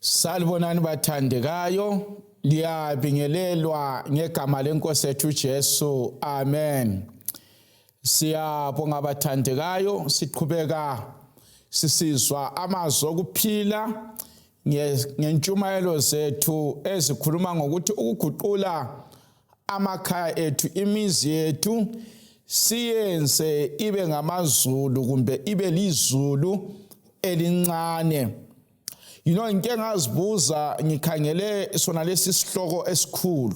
Salibonani bathandekayo, liyabingelelwa ngegama lenkosi yethu Jesu. Amen. Siyabonga bathandekayo, siqhubeka sisizwa amazwi okuphila ngentshumayelo zethu ezikhuluma ngokuthi ukuguqula amakhaya ethu, imizi yethu siyenze ibe ngamazulu kumbe ibe lizulu elincane. Into engazibuza ngikhangele sona lesi sihloko esikhulu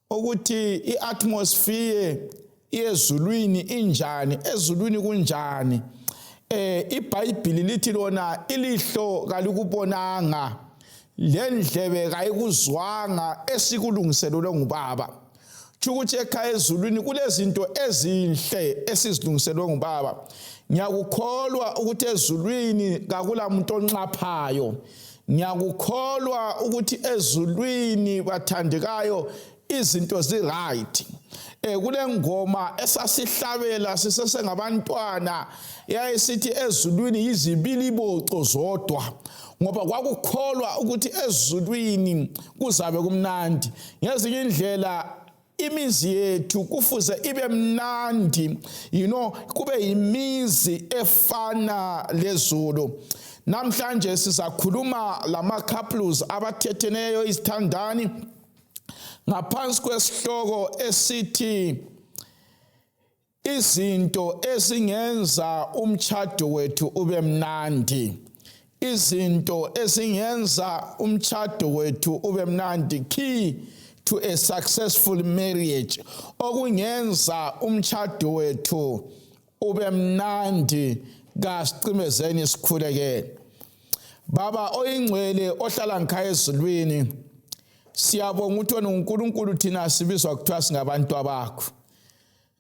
ukuthi iatmosphere yezulwini injani, ezulwini kunjani. IBhayibheli lithi lona ilihlo kalikubonanga, lendlebe kayikuzwanga esikulungiselwe ngubaba. Ukuthi ekhaya ezulwini kulezinto ezinhle esizilungiselwe ngubaba. Ngiyakukholwa ukuthi ezulwini kakula muntu onxaphayo. Ngiyakukholwa ukuthi ezulwini bathandekayo izinto zi-right. Kule ngoma esasihlabela sisesengabantwana yayisithi ezulwini yizibiliboco zodwa, ngoba kwakukholwa ukuthi ezulwini kuzabe kumnandi. Ngezinye indlela imizi yethu kufuze ibe mnandi, kube yimizi efana lezulu. Namhlanje sizakhuluma lama couples abathetheneyo izithandani ngaphansi kwesihloko esithi izinto ezingenza umshado wethu ube mnandi. Izinto ezingenza umshado wethu ube mnandi, key to a successful marriage. Okungenza umshado wethu ube mnandi, kasicimezeni sikhulekele. Baba oyingcwele ohlala ngikhaya ezulwini, siyabonga ukuthi wena uNkulunkulu thina sibizwa kuthiwa singabantu bakho.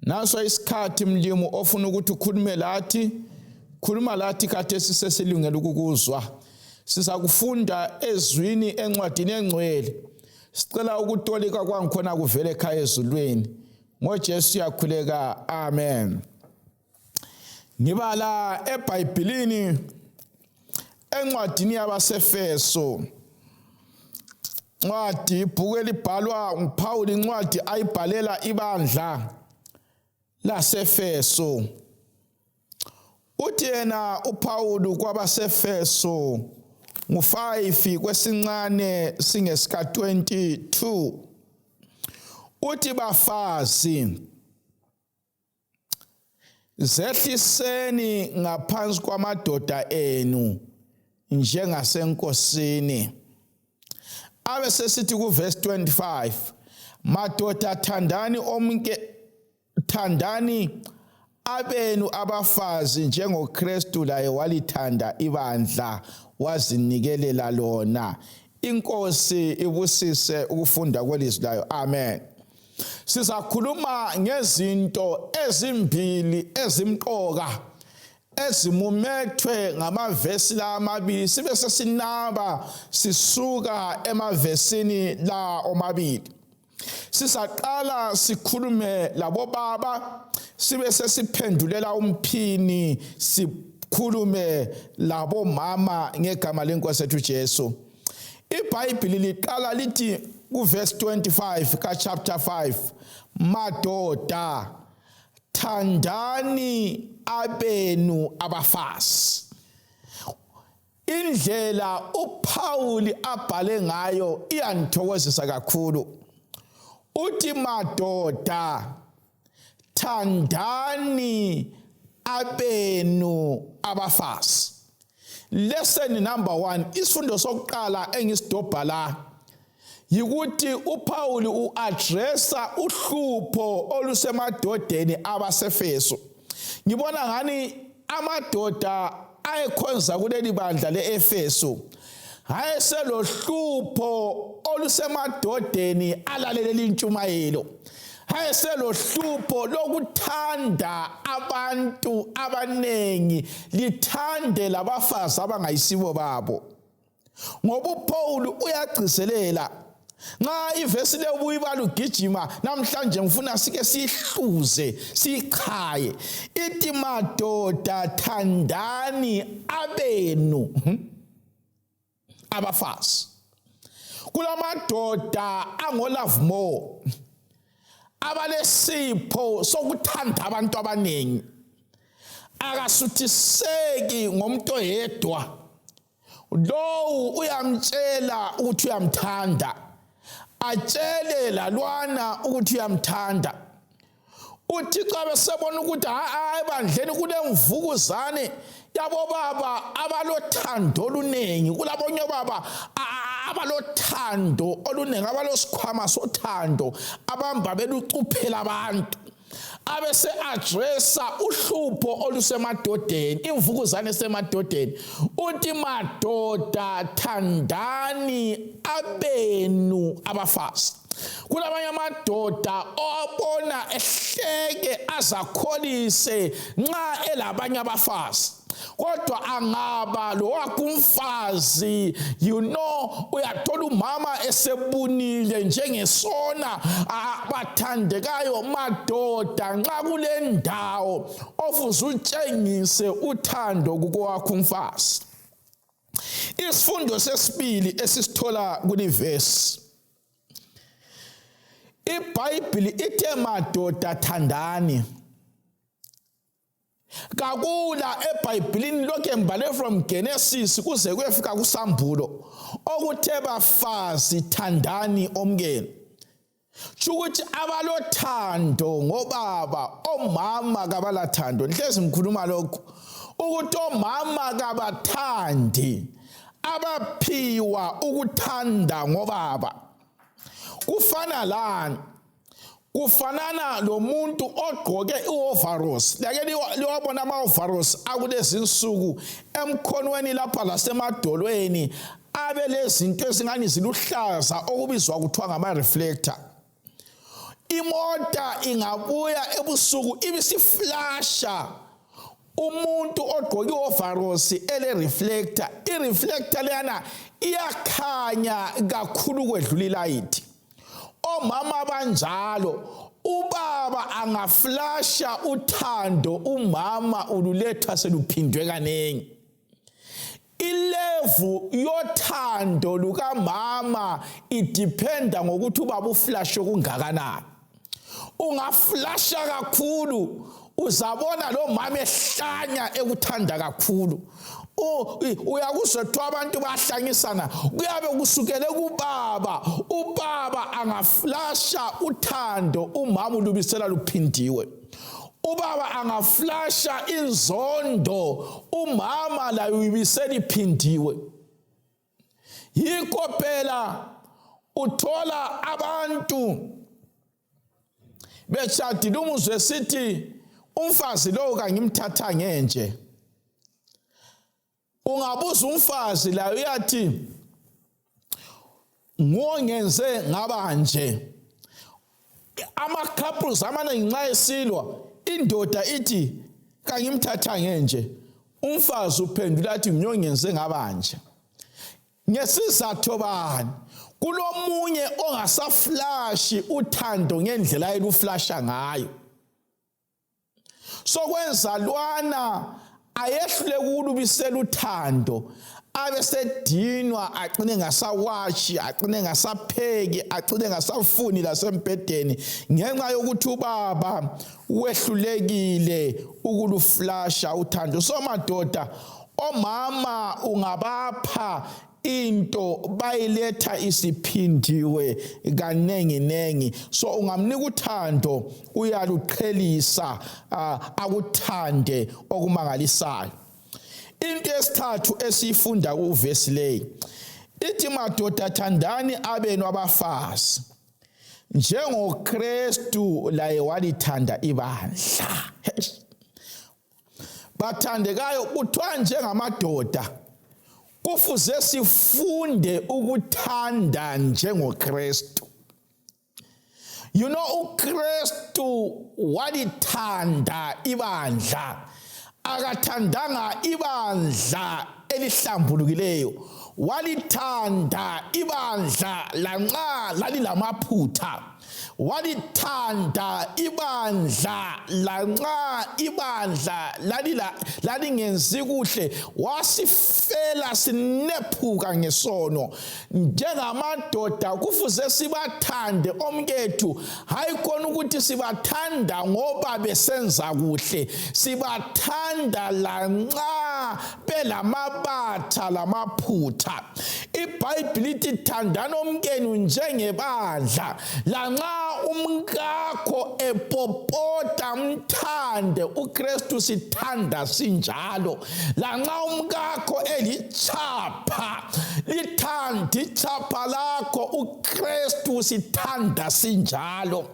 Naso isikhathi mlimo ofuna ukuthi ukhulume lathi, khuluma lathi kade sisesilungela ukukuzwa. Sizakufunda ezwini encwadini engcwele. Sicela ukutolika kwangikhona kuvele ekhaya ezulwini. NgoJesu siyakhuleka. Amen. Ngibala eBhayibhelini encwadini yabaseFeso. Ncwadi ibhuku elibhalwa nguPawuli, incwadi ayibhalela ibandla laseFeso. Uthi yena uPawuli kwabaseFeso ngu5 kwesincane singesika 22. Uthi bafazi, zehliseni ngaphansi kwamadoda enu njengasenkosini. Abe sesithi kuverse 25, madoda thandani abenu abafazi njengoKristu laye walithanda ibandla wazinikelela lona. Inkosi ibusise ukufunda kwelizwi layo. Amen. Sizakhuluma ngezinto ezimbili ezimqoka ezimumethwe ngamavesi la amabili, sibe sesinaba sisuka emavesini la omabili. Sizaqala sikhulume labo baba, sibe sesiphendulela umphini sikhulume labo mama ngegama lenkosi yethu Jesu. IBhayibheli liqala lithi kuverse 25 ka chapter 5, madoda thandani abenu abafazi. Indlela uPawuli abhale ngayo iyanthokozisa kakhulu. Uthi madoda thandani abenu abafazi. Lesson number 1, isifundo sokuqala engisidobha la yikuthi uPawuli uaddressa uhlupho olusemadodeni abaseFeso. Ngibona ngani amadoda ayekhonza kuleli bandla leEfeso ayeselohlupho olusemadodeni alalele intshumayelo. Ayeselohlupho lokuthanda abantu abanengi, lithande labafazi abangayisibo babo. Ngoba uPawuli uyagcizelela Nga ivesi le ubuyibala ugijima namhlanje ngifuna sike sihluze sichaye ithi madoda thandani abenu abafazi. Kulamadoda angolove more abalesipho sokuthanda abantu abaningi, akasuthiseki ngomuntu oyedwa. Lo uyamtshela ukuthi uyamthanda, atshele lalwana ukuthi uyamthanda. UThixo abesebona ukuthi ebandleni kunemvukuzane yabo baba abalothando oluningi, kulabonye baba abalothando oluningi, abalosikhwama sothando, abamba belucuphela abantu. Abese addressa uhlupho olusemadodeni, imvukuzane esemadodeni. Uthi madoda thandani abenu abafazi. Kulabanye amadoda obona ehleke azakholise nxa elabanye abafazi. Kodwa angaba lo wakumfazi, uyathola umama esebunile njengesona. Bathandekayo madoda, nxa kule ndawo ofuze utshengise uthando kukwakho umfazi. Isifundo sesibili esisithola kuli verse, iBhayibhili ithe madoda thandani. Kakula eBhayibhilini lokhu embale from Genesis kuze kuyefika kuSambulo okuthe bafazi thandani omkeni. Chukuthi abalothando ngobaba, omama kabalathando. Nhlezi ngikhuluma lokho ukuthi omama kabathandi abaphiwa ukuthanda ngobaba. Kufana lani? Kufanana lo muntu ogqoke i-overalls. Lake liwabona ama-overalls akulezi insuku emkhonweni lapha lasemadolweni abelezinto ezingani ziluhlaza okubizwa kuthiwa ngama-reflector. Imota ingabuya ebusuku ibisiflasha umuntu ogqoke i-overalls ele-reflector. I-reflector leyana iyakhanya kakhulu kwedlula ilayithi. Omama banjalo, ubaba angaflasha uthando, umama ululetha seluphindwe kanengi. Ilevu yothando lukamama idependa ngokuthi ubaba uflashe kungakanani. Ungaflasha kakhulu, uzabona lo mama ehlanya ekuthanda kakhulu. Uyakuzwa abantu bahlangisana, kuyabe kusukele kubaba. Ubaba angaflasha uthando, umama ulubisela luphindiwe. Ubaba angaflasha inzondo, umama layo uyibisela iphindiwe. Yikho phela uthola abantu betshadile, umuzwe sithi umfazi lo kangimthatha ngenje. Ungabuza umfazi la uyathi ngongenze ngabanje. Ama-couples amaningi nxa esilwa, indoda ithi kangimthatha ngenje, umfazi uphendula athi ngongenze ngabanje. Ngesizathu bani? Kulomunye ongasaflashi uthando ngendlela eluflasha ngayo. Sokwenza lwana ayehlule kulubisela uthando, abesedinwa agcine ngasawashi, agcine ngasapheki, agcine ngasafuni lasembedeni ngenxa yokuthi ubaba wehlulekile ukuluflasha uthando. So madoda, omama ungabapha into bayiletha isiphindiwe kanengi nengi. So ungamnika uthando, uyaluqhelisa akuthande okumangalisayo. Into esithathu esifunda kuvesi leyi ithi madoda thandani abenu abafazi njengoKristu laye walithanda ibandla. Bathandekayo kuthiwa njengamadoda kufuze sifunde ukuthanda njengoKristu. uKristu walithanda ibandla, akathandanga ibandla elihlambulukileyo, walithanda ibandla lanxa lalilamaphutha, walithanda ibandla lanxa ibandla lalingenzi kuhle, wasifela sinephuka ngesono. Njengamadoda kufuze sibathande omkethu, hayi khona ukuthi sibathanda ngoba besenza kuhle, sibathanda lanxa belamabatha lamaphutha. iBhayibheli lithi thandani omkenu njengebandla, lanxa umkakho epopota mthande. uKristu sithanda sinjalo. Lanxa umkakho elichapha, lithanda ichapha lakho, uKristu sithanda sinjalo.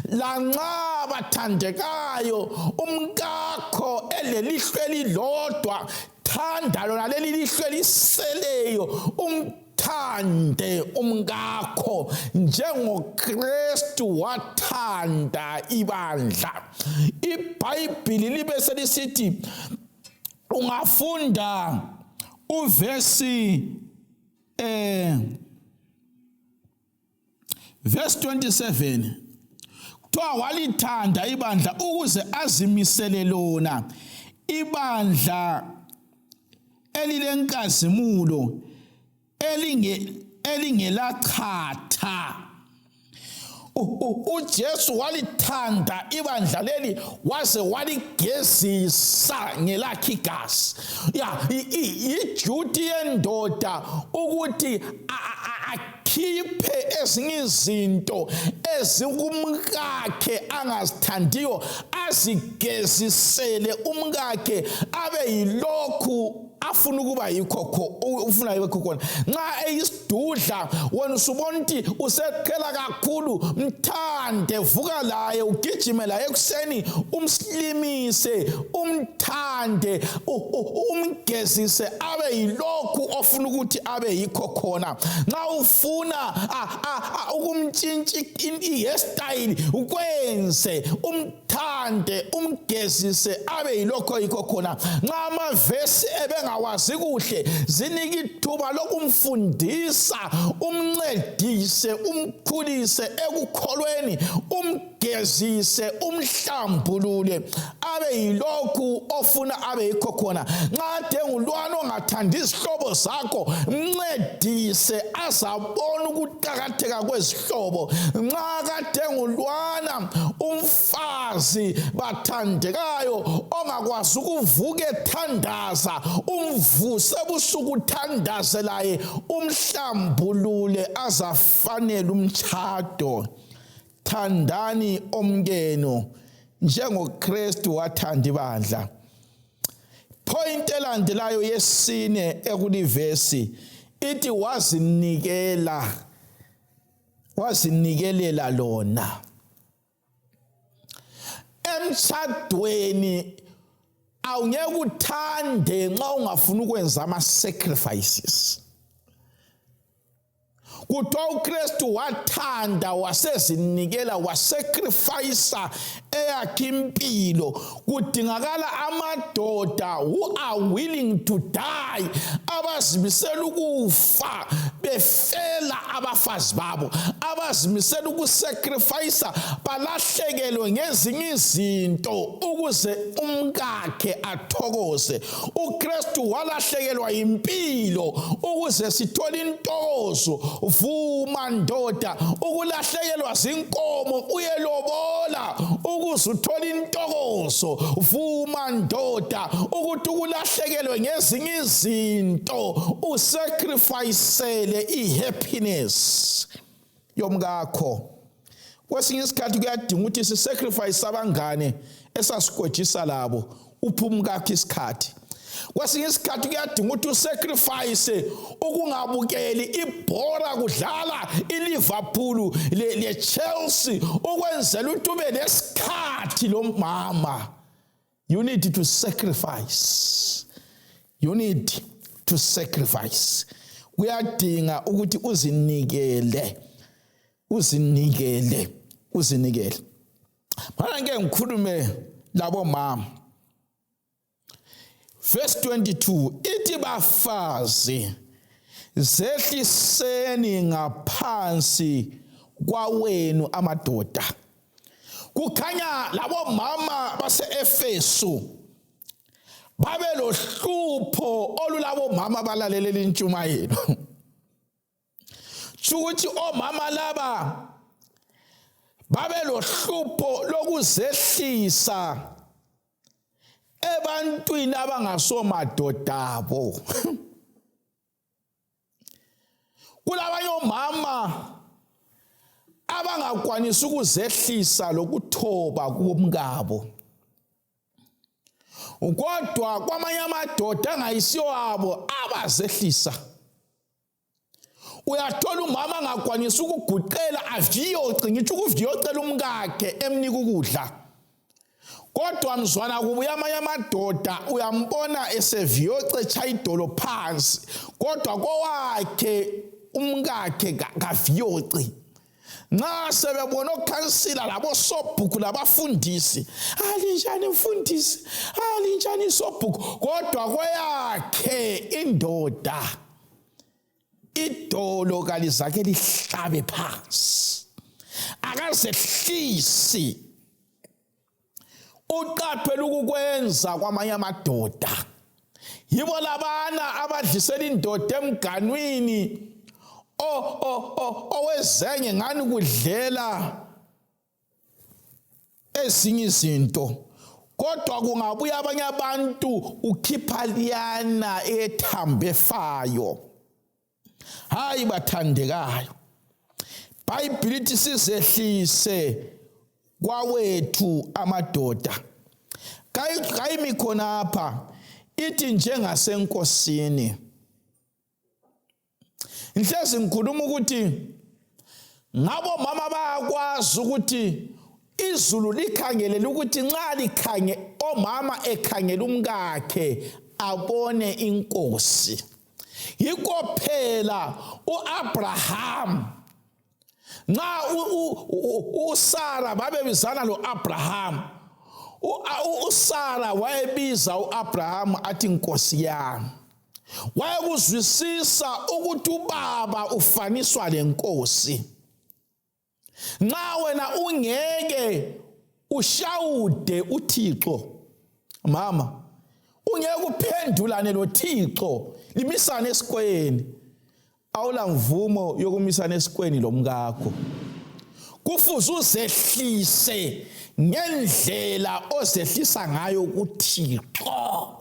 Lanxa bathandekayo umkakho elelihlwe elilodwa, thanda lona leli lihlwe eliseleyo, umthande umkakho njengoKristu wathanda ibandla. iBhayibheli libe selisithi, ungafunda uvesi verse 27, kuthiwa walithanda ibandla ukuze azimisele lona, ibandla elilenkazimulo elingelachatha. uJesu walithanda ibandla leli waze waligezisa ngelakhe igazi. ijuti yendoda ukuthi akhiphe ezinye izinto ezikumkakhe angazithandiyo, azigezisele umkakhe abe yilokhu afuna ukuba yikho ufuna yikho khona. Nxa eyisidudla wena usubona ukuthi useqhela kakhulu, mthande, vuka laye, ugijime laye ekuseni, umslimise, umthande, umgezise abe yilokhu ofuna ukuthi abe yikho khona. Nxa ufuna ukumtshintsha i-hairstyle ukwenze, umthande, umgezise abe yilokho yikho khona. Nxa amavesi ebengawazi kuhle, zinike ithuba lokumfundisa, umncedise, umkhulise ekukholweni, umgezise, umhlambulule abe yilokhu ofuna abe yikho khona. Nxa dengulwana ongathanda izihlobo zakho, mncedise azabona ukuqakatheka kwezihlobo. Nxa kadengulwana umfazi bathandekayo ongakwazi ukuvuka ethandaza, umvuse ebusuku uthandaze laye, umhlambulule azafanele umshado. Thandani omkenu njengoKristu wathanda ibandla. Point elandelayo yesine ekulivesi ithi wazinikelela lona. Emshadweni awungeke uthande nxa ungafuna ukwenza ama-sacrifices. Kuthiwa uKristu wathanda, wasezinikela, wasacrifice eyakhe impilo. Kudingakala amadoda who are willing to die, abazimisela ukufa befela abafazi babo, abazimisela ukusacrifice, balahlekelwe ngezinye izinto ukuze umkakhe athokoze. uKristu walahlekelwa impilo ukuze sithole intokozo. Vuma ndoda, ukulahlekelwa zinkomo uyelobola ukuze uthole intokozo. Vuma ndoda, ukuthi ukulahlekelwe ngezinye izinto usacrificele ihappiness yomkakho. Kwesinye isikhathi kuyadinga ukuthi sisacrifice abangane esasigwejisa labo uphe umkakho isikhathi. Kwesinye isikhathi kuyadinga ukuthi usacrifice ukungabukeli ibhola kudlala iLiverpool leChelsea ukwenzela ukuthi ube lesikhathi lo mama. You need to sacrifice. You need to sacrifice. Kuyadinga ukuthi uzinikele. Mana ngeke ngikhulume labo mama. verse 22 ithi bafazi zehliseni ngaphansi kwawenu amadoda. Kukhanya labo mama base-Efeso babe lohlupho olulabo mama balalelela intshumayelo. Ukuthi omama laba babe lohlupho lokuzehlisa ebantwini abangasomadodabo. Kulabanye omama abangakwanisi ukuzehlisa lokuthoba kumkabo. Kodwa kwamanye amadoda angayisiyo abo abazehlisa. Uyathola umama angakwanisi ukuguqela aviyoce, ngithi ukuviyocela umkakhe emnika ukudla. Kodwa mzwana kubuya amanye amadoda uyambona eseviyoce echaya idolo phansi, kodwa kowakhe umkakhe kaviyoci. Nxa sebebona okhansila labo sobhuku labafundisi, alinjani mfundisi, alinjani sobhuku, kodwa kweyakhe indoda idolo kalizake lihlabe phansi, akazehlisi. Uqaphela ukukwenza kwamanye amadoda. Yibo labana abadlisela indoda emganwini owezenge ngani kudlela ezinye izinto, kodwa kungabuya abanye abantu ukhipha liyana ethambe fayo. Hayi bathandekayo, iBhayibhili lithi sizehlise kwawethu amadoda. Kayimi khonapha ithi njengasenkosini. Nhlezi ngikhuluma ukuthi ngabo mama bayakwazi ukuthi izulu likhangelele ukuthi nxa omama ekhangela umkakhe abone inkosi. Yikho phela uAbraham nxa uSara babebizana loAbraham, uSara wayebiza uAbraham athi inkosi yami. Wayekuzwisisa ukuthi ubaba ufaniswa lenkosi. Nxa wena ungeke ushawude uThixo, mama, ungeke uphendulane loThixo limisane esikweni, awula mvumo yokumisana esikweni lomkakho. Kufuze uzehlise ngendlela ozehlisa ngayo kuThixo.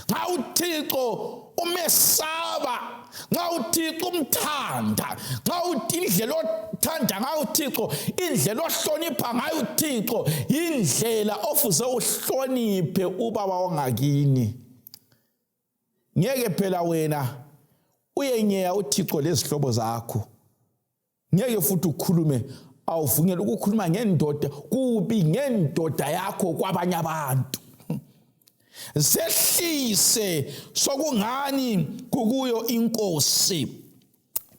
Nxa uThixo umesaba, nxa uThixo umthanda, nxa indlela othanda ngayo uThixo, indlela ohlonipha ngayo uThixo, indlela ofuze uhloniphe ubaba wangakini. Ngeke phela wena uyenyeya uThixo lezihlobo zakho. Ngeke futhi ukhulume awuvungela ukukhuluma ngendoda kubi ngendoda yakho kwabanye abantu. Zehlise sokungani kukuyo inkosi.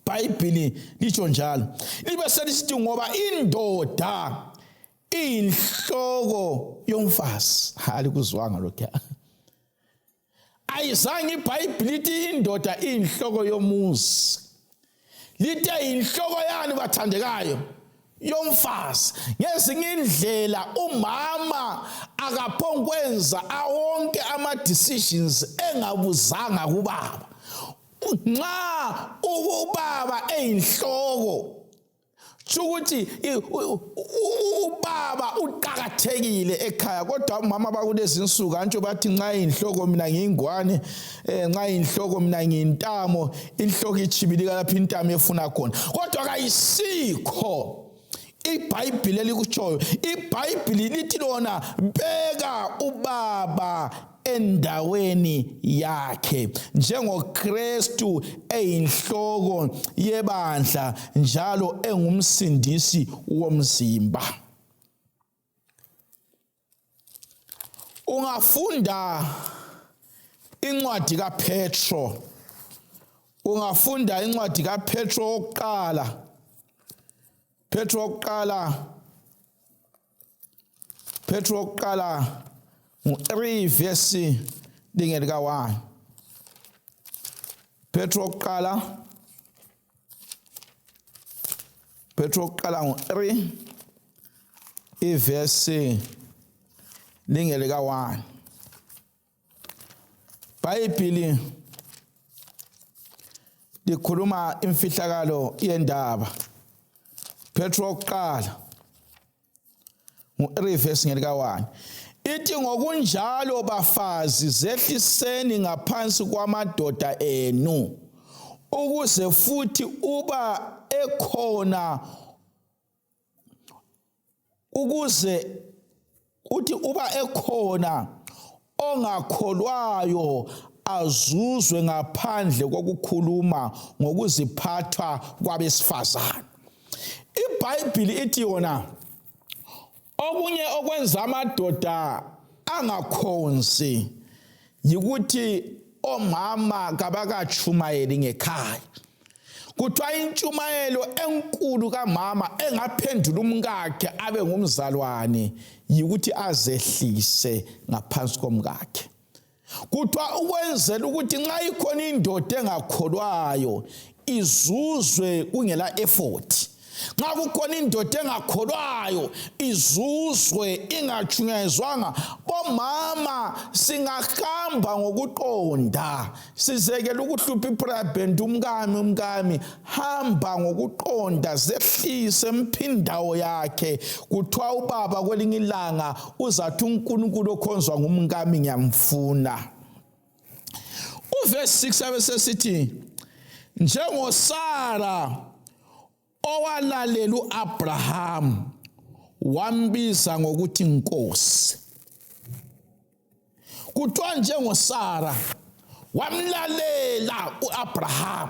iBhayibhili litsho njalo. Libe selisithi ngoba indoda iyinhloko yomfazi. Alikuzwanga lokho. Ayizange iBhayibhili lithi indoda iyinhloko yomuzi. Lithi inhloko yani bathandekayo yomfazi. Ngezinye indlela umama akaphongwenza awonke ama decisions engabuzanga kubaba. Nxa ubaba eyinhloko ukuthi ubaba uqhakathekile ekhaya, kodwa umama bakulezi insuku antsho bathi nxa inhloko mina ngiyingwane, nxa inhloko mina ngiyintamo, inhloko ichibilika lapha intamo efuna khona. Kodwa kayisikho iBhayibhili elikutshoyo. iBhayibhili lithi lona beka ubaba endaweni yakhe njengoKristu eyinhloko yebandla njalo engumsindisi womzimba. Ungafunda incwadi kaPetro, ungafunda incwadi kaPetro oqala, Petro oqala 3 verse lingeli ka1. Petro oqala 3 verse lingeli ka1. Bhayibheli likhuluma imfihlakalo yendaba. Petro oqala 3 verse ngeli ka1. Ithi ngokunjalo bafazi zehliseni ngaphansi kwamadoda enu ukuze futhi uba ekhona ongakholwayo azuzwe ngaphandle kokukhuluma ngokuziphatha kwabesifazane. iBhayibheli ithi yona okunye okwenza amadoda angakhonzi yikuthi omama kabakachumayeli ngekhaya. Kuthiwa intshumayelo enkulu kamama engaphendula umkakhe abe ngumzalwane yikuthi azehlise ngaphansi komkakhe. Kuthiwa ukwenzela ukuthi nxa ikhona indoda engakholwayo izuzwe kungela effort. Nxa kukhona indoda engakholwayo izuzwe ingachunyezwanga. Bomama singahamba ngokuqonda, sizekela ukuhlupha iprabhendi umkami hamba ngokuqonda, zehlise emphindawo yakhe. Kuthiwa ubaba kwelinye ilanga uzathi uNkulunkulu okhonzwa ngumkami ngiyamfuna. Uverse 6 abesesithi njengosara owalalela uAbraham wambiza ngokuthi inkosi. Kuthiwa njengosara wamlalela uAbraham.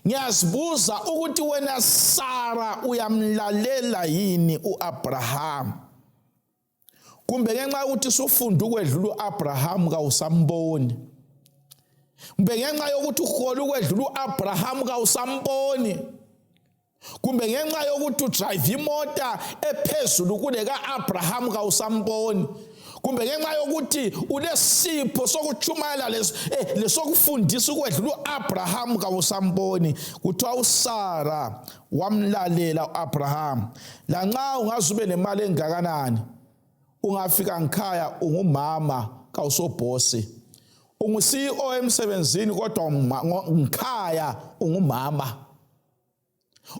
Ngiyazibuza ukuthi wena Sara uyamlalela yini uAbraham? Kumbe ngenxa ukuthi sufunda ukwedlula uAbraham kawusamboni? Kumbe ngenxa yokuthi uhola ukwedlula uAbraham kawusamboni? Kumbe ngenxa yokuthi udrive imota ephezulu kuneka Abraham kawusamboni? Kumbe ngenxa yokuthi unesipho sokuchumayela lesokufundisa ukwedlula uAbraham kawusamboni? Kuthiwa uSara wamlalela uAbraham. Lanxa ungazube nemali engakanani, ungafika ngikhaya ungumama kawusobhosi, ungu-CEO emsebenzini kodwa ngikhaya ungumama,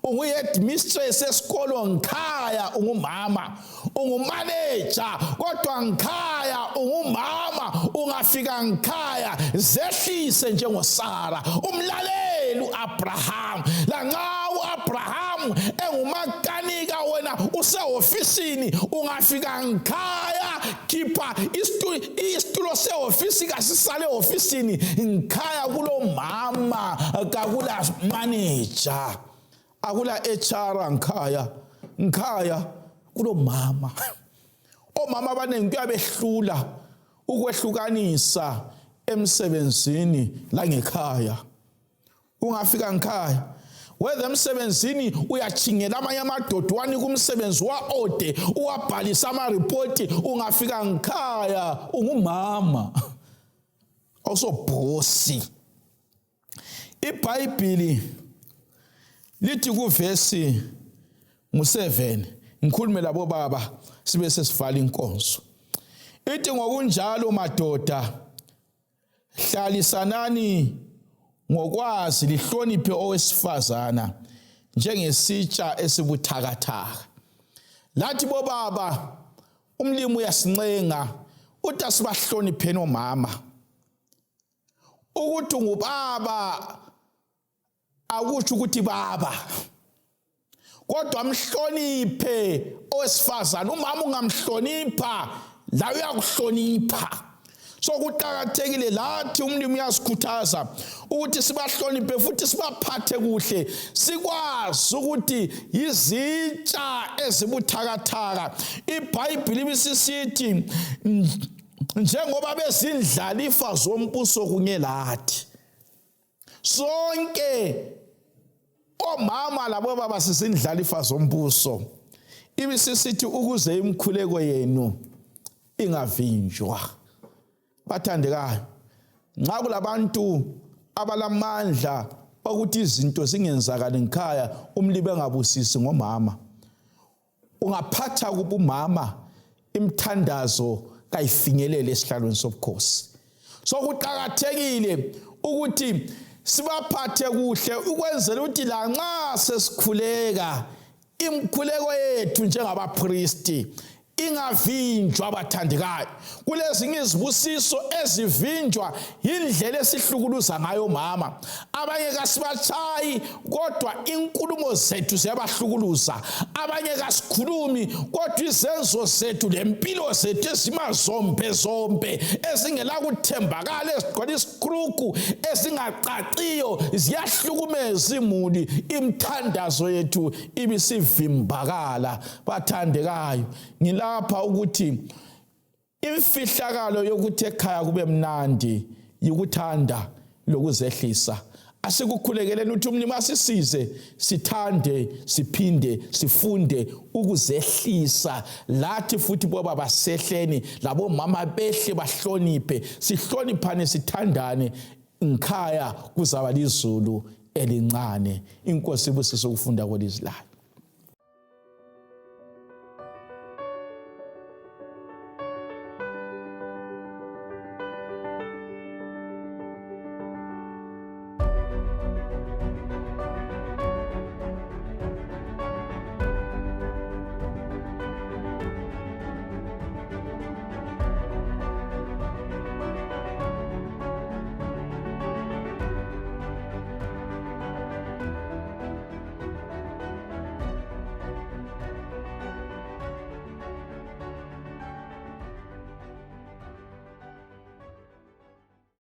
ungu-headmistress esikolo ngikhaya ungumama, ungumanager kodwa ngikhaya ungumama, ungafika ngikhaya zehlise njengosara, umlaleli uAbraham. Lanxa uAbraham engumakanika wena usehofisini, ungafika ngikhaya khipha isitulo sehofisi kasisale ofisini ngikhaya kulo mama, kakula manager, akula HR ngikhaya kulo mama. Omama abaningi kuyabehlula ukwehlukanisa emsebenzini la ngekhaya. Ungafika ngikhaya wethe emsebenzini uyachingela amanye amadoda wani kumsebenzi wa-ode uwabhalisa ama-report, ungafika ngikhaya ungumama awusobhosi. iBhayibheli lithi kuvesi ngu7, ngikhulume labo baba sibe sesivala inkonzo. Ithi ngokunjalo madoda hlalisanani ngokwazi lihloniphe owesifazana njengesitsha esibuthakathaka. Lathi bo baba umlimi uyasincenga uthi asibahlonipheni omama. Ukuthi ngubaba akutsho ukuthi baba, kodwa mhloniphe owesifazana. Umama ungamhlonipha la uyakuhlonipha. So kuqakathekile lathi umlimi uyasikhuthaza ukuthi sibahloniphe futhi sibaphathe kuhle, sikwazi ukuthi yizitsha ezibuthakathaka. iBhayibheli bisisithi njengoba bezindlalifa zombuso kunye lathi. Sonke omama labo baba sizindlalifa zombuso. Ibisisithi ukuze imkhuleko yenu ingavinjwa. Bathandekayo, nxa kulabantu abalamandla ukuthi izinto zingenzakali ngikhaya umlibe engabusisi ngomama, ungaphatha kuba umama imthandazo kayifinyelele esihlalweni sobukhosi. So kuqakathekile ukuthi sibaphathe kuhle ukwenzela ukuthi lanxa sesikhuleka imkhuleko yethu njengabapristi ingavinjwa. Bathandekayo, kulezinye izibusiso ezivinjwa indlela esihlukuluza ngayo mama. Abanye kasibachayi kodwa inkulumo zethu ziyabahlukuluza. Abanye kasikhulumi kodwa izenzo zethu lempilo zethu ezimazombe ezingela kuthembakala, ezigcwala isikruku, ezingacaciyo, ziyahlukumeza imuli. Imthandazo yethu ibisivimbakala. Bathandekayo, ngilapha ukuthi imfihlakalo yokuthi ekhaya kube mnandi yikuthanda lokuzehlisa. Asikukhulekeleni ukuthi umlimi asisize sithande, siphinde sifunde ukuzehlisa. Lathi futhi boba basehleni labo mama behle bahloniphe, sihloniphane, sithandane. Ngikhaya kuzaba lizulu elincane. Inkosi ibusise ukufunda kwelizwi layo.